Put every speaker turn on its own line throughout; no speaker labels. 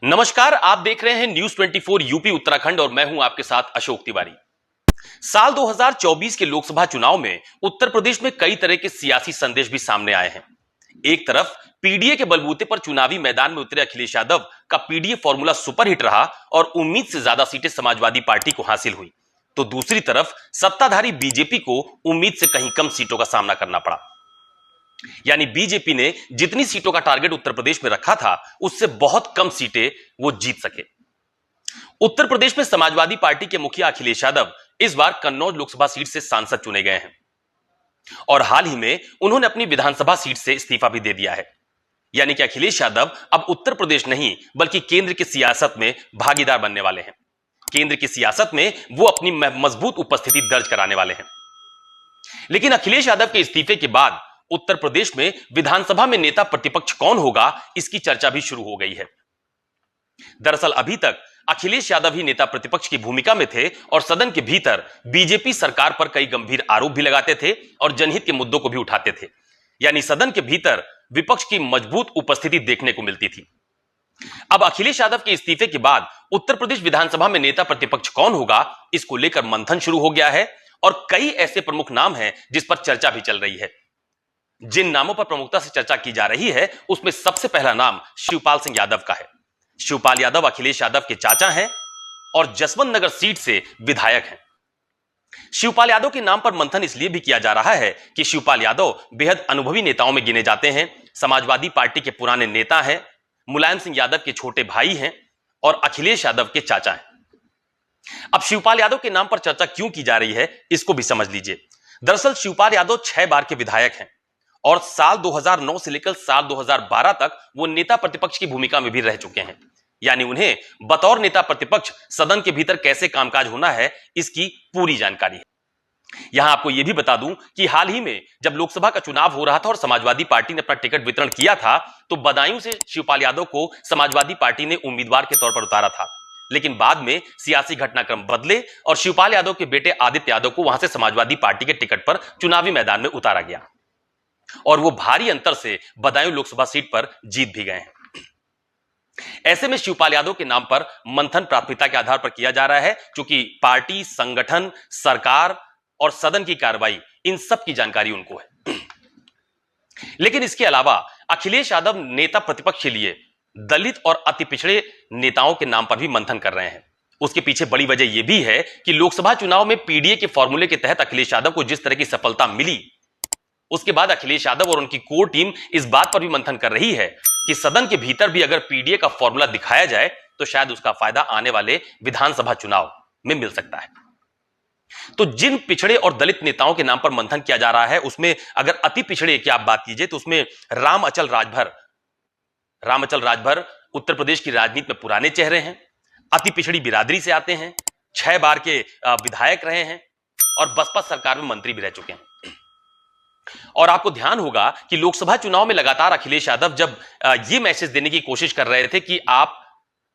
नमस्कार, आप देख रहे हैं न्यूज 24 यूपी उत्तराखंड और मैं हूं आपके साथ अशोक तिवारी। साल 2024 के लोकसभा चुनाव में उत्तर प्रदेश में कई तरह के सियासी संदेश भी सामने आए हैं। एक तरफ पीडीए के बलबूते पर चुनावी मैदान में उतरे अखिलेश यादव का पीडीए फॉर्मूला सुपरहिट रहा और उम्मीद से ज्यादा सीटें समाजवादी पार्टी को हासिल हुई, तो दूसरी तरफ सत्ताधारी बीजेपी को उम्मीद से कहीं कम सीटों का सामना करना पड़ा। यानी बीजेपी ने जितनी सीटों का टारगेट उत्तर प्रदेश में रखा था, उससे बहुत कम सीटें वो जीत सके। उत्तर प्रदेश में समाजवादी पार्टी के मुखिया अखिलेश यादव इस बार कन्नौज लोकसभा सीट से सांसद चुने गए हैं और हाल ही में उन्होंने अपनी विधानसभा सीट से इस्तीफा भी दे दिया है। यानी कि अखिलेश यादव अब उत्तर प्रदेश नहीं बल्कि केंद्र की सियासत में भागीदार बनने वाले हैं। केंद्र की सियासत में वो अपनी मजबूत उपस्थिति दर्ज कराने वाले हैं। लेकिन अखिलेश यादव के इस्तीफे के बाद उत्तर प्रदेश में विधानसभा में नेता प्रतिपक्ष कौन होगा, इसकी चर्चा भी शुरू हो गई है। दरअसल अभी तक अखिलेश यादव ही नेता प्रतिपक्ष की भूमिका में थे और सदन के भीतर बीजेपी सरकार पर कई गंभीर आरोप भी लगाते थे और जनहित के मुद्दों को भी उठाते थे। यानी सदन के भीतर विपक्ष की मजबूत उपस्थिति देखने को मिलती थी। अब अखिलेश यादव के इस्तीफे के बाद उत्तर प्रदेश विधानसभा में नेता प्रतिपक्ष कौन होगा, इसको लेकर मंथन शुरू हो गया है और कई ऐसे प्रमुख नाम हैं जिस पर चर्चा भी चल रही है। जिन नामों पर प्रमुखता से चर्चा की जा रही है, उसमें सबसे पहला नाम शिवपाल सिंह यादव का है। शिवपाल यादव अखिलेश यादव के चाचा हैं और जसवंत नगर सीट से विधायक हैं। शिवपाल यादव के नाम पर मंथन इसलिए भी किया जा रहा है कि शिवपाल यादव बेहद अनुभवी नेताओं में गिने जाते हैं, समाजवादी पार्टी के पुराने नेता हैं, मुलायम सिंह यादव के छोटे भाई हैं और अखिलेश यादव के चाचा हैं। अब शिवपाल यादव के नाम पर चर्चा क्यों की जा रही है, इसको भी समझ लीजिए। दरअसल शिवपाल यादव 6 बार के विधायक हैं और साल 2009 से लेकर साल 2012 तक वो नेता प्रतिपक्ष की भूमिका में भी रह चुके हैं। यानी उन्हें बतौर नेता प्रतिपक्ष सदन के भीतर कैसे कामकाज होना है, इसकी पूरी जानकारी है। यहां आपको यह भी बता दूं कि हाल ही में जब लोकसभा का चुनाव हो रहा था और समाजवादी पार्टी ने अपना टिकट वितरण किया था, तो बदायूं से शिवपाल यादव को समाजवादी पार्टी ने उम्मीदवार के तौर पर उतारा था। लेकिन बाद में सियासी घटनाक्रम बदले और शिवपाल यादव के बेटे आदित्य यादव को वहां से समाजवादी पार्टी के टिकट पर चुनावी मैदान में उतारा गया और वो भारी अंतर से बदायूं लोकसभा सीट पर जीत भी गए हैं। ऐसे में शिवपाल यादव के नाम पर मंथन प्राथमिकता के आधार पर किया जा रहा है, क्योंकि पार्टी, संगठन, सरकार और सदन की कार्रवाई, इन सब की जानकारी उनको है। लेकिन इसके अलावा अखिलेश यादव नेता प्रतिपक्ष के लिए दलित और अति पिछड़े नेताओं के नाम पर भी मंथन कर रहे हैं। उसके पीछे बड़ी वजह यह भी है कि लोकसभा चुनाव में पीडीए के फॉर्मूले के तहत अखिलेश यादव को जिस तरह की सफलता मिली, उसके बाद अखिलेश यादव और उनकी कोर टीम इस बात पर भी मंथन कर रही है कि सदन के भीतर भी अगर पीडीए का फॉर्मूला दिखाया जाए तो शायद उसका फायदा आने वाले विधानसभा चुनाव में मिल सकता है। तो जिन पिछड़े और दलित नेताओं के नाम पर मंथन किया जा रहा है, उसमें अगर अति पिछड़े की आप बात कीजिए तो उसमें राम अचल राजभर उत्तर प्रदेश की राजनीति में पुराने चेहरे हैं, अति पिछड़ी बिरादरी से आते हैं, 6 बार के विधायक रहे हैं और बसपा सरकार में मंत्री भी रह चुके हैं। और आपको ध्यान होगा कि लोकसभा चुनाव में लगातार अखिलेश यादव जब ये मैसेज देने की कोशिश कर रहे थे कि आप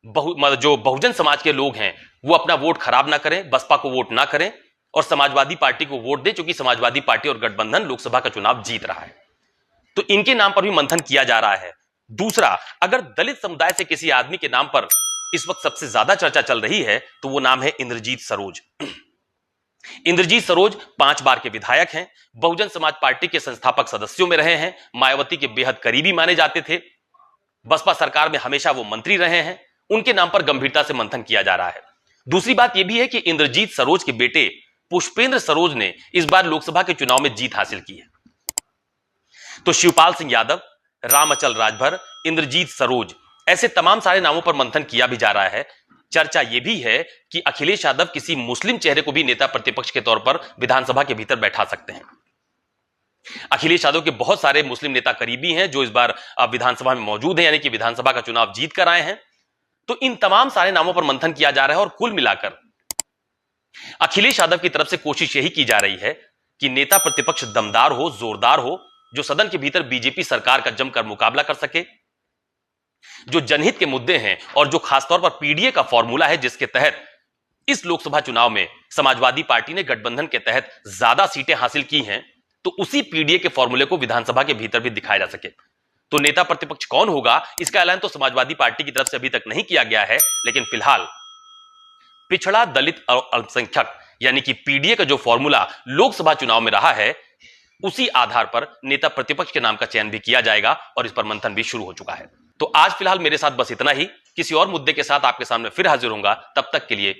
जो बहुजन समाज के लोग हैं वो अपना वोट खराब ना करें, बसपा को वोट ना करें और समाजवादी पार्टी को वोट दें, क्योंकि समाजवादी पार्टी और गठबंधन लोकसभा का चुनाव जीत रहा है, तो इनके नाम पर भी मंथन किया जा रहा है। दूसरा, अगर दलित समुदाय से किसी आदमी के नाम पर इस वक्त सबसे ज्यादा चर्चा चल रही है तो वो नाम है इंद्रजीत सरोज। इंद्रजीत सरोज 5 बार के विधायक हैं, बहुजन समाज पार्टी के संस्थापक सदस्यों में रहे हैं, मायावती के बेहद करीबी माने जाते थे, बसपा सरकार में हमेशा वो मंत्री रहे हैं। उनके नाम पर गंभीरता से मंथन किया जा रहा है। दूसरी बात यह भी है कि इंद्रजीत सरोज के बेटे पुष्पेंद्र सरोज ने इस बार लोकसभा के चुनाव में जीत हासिल की है। तो शिवपाल सिंह यादव, रामअचल राजभर, इंद्रजीत सरोज, ऐसे तमाम सारे नामों पर मंथन किया भी जा रहा है। चर्चा यह भी है कि अखिलेश यादव किसी मुस्लिम चेहरे को भी नेता प्रतिपक्ष के तौर पर विधानसभा के भीतर बैठा सकते हैं। अखिलेश यादव के बहुत सारे मुस्लिम नेता करीबी हैं जो इस बार विधानसभा में मौजूद हैं, यानी कि विधानसभा का चुनाव जीत कर आए हैं। तो इन तमाम सारे नामों पर मंथन किया जा रहा है और कुल मिलाकर अखिलेश यादव की तरफ से कोशिश यही की जा रही है कि नेता प्रतिपक्ष दमदार हो, जोरदार हो, जो सदन के भीतर बीजेपी सरकार का जमकर मुकाबला कर सके, जो जनहित के मुद्दे हैं और जो खासतौर पर पीडीए का फॉर्मूला है जिसके तहत इस लोकसभा चुनाव में समाजवादी पार्टी ने गठबंधन के तहत ज्यादा सीटें हासिल की हैं, तो उसी पीडीए के फॉर्मूले को विधानसभा के भीतर भी दिखाया जा सके। तो नेता प्रतिपक्ष कौन होगा, इसका ऐलान तो समाजवादी पार्टी की तरफ से अभी तक नहीं किया गया है, लेकिन फिलहाल पिछड़ा दलित और अल्पसंख्यक यानी कि पीडीए का जो फॉर्मूला लोकसभा चुनाव में रहा है, उसी आधार पर नेता प्रतिपक्ष के नाम का चयन भी किया जाएगा और इस पर मंथन भी शुरू हो चुका है। तो आज फिलहाल मेरे साथ बस इतना ही। किसी और मुद्दे के साथ आपके सामने फिर हाजिर होऊंगा। तब तक के लिए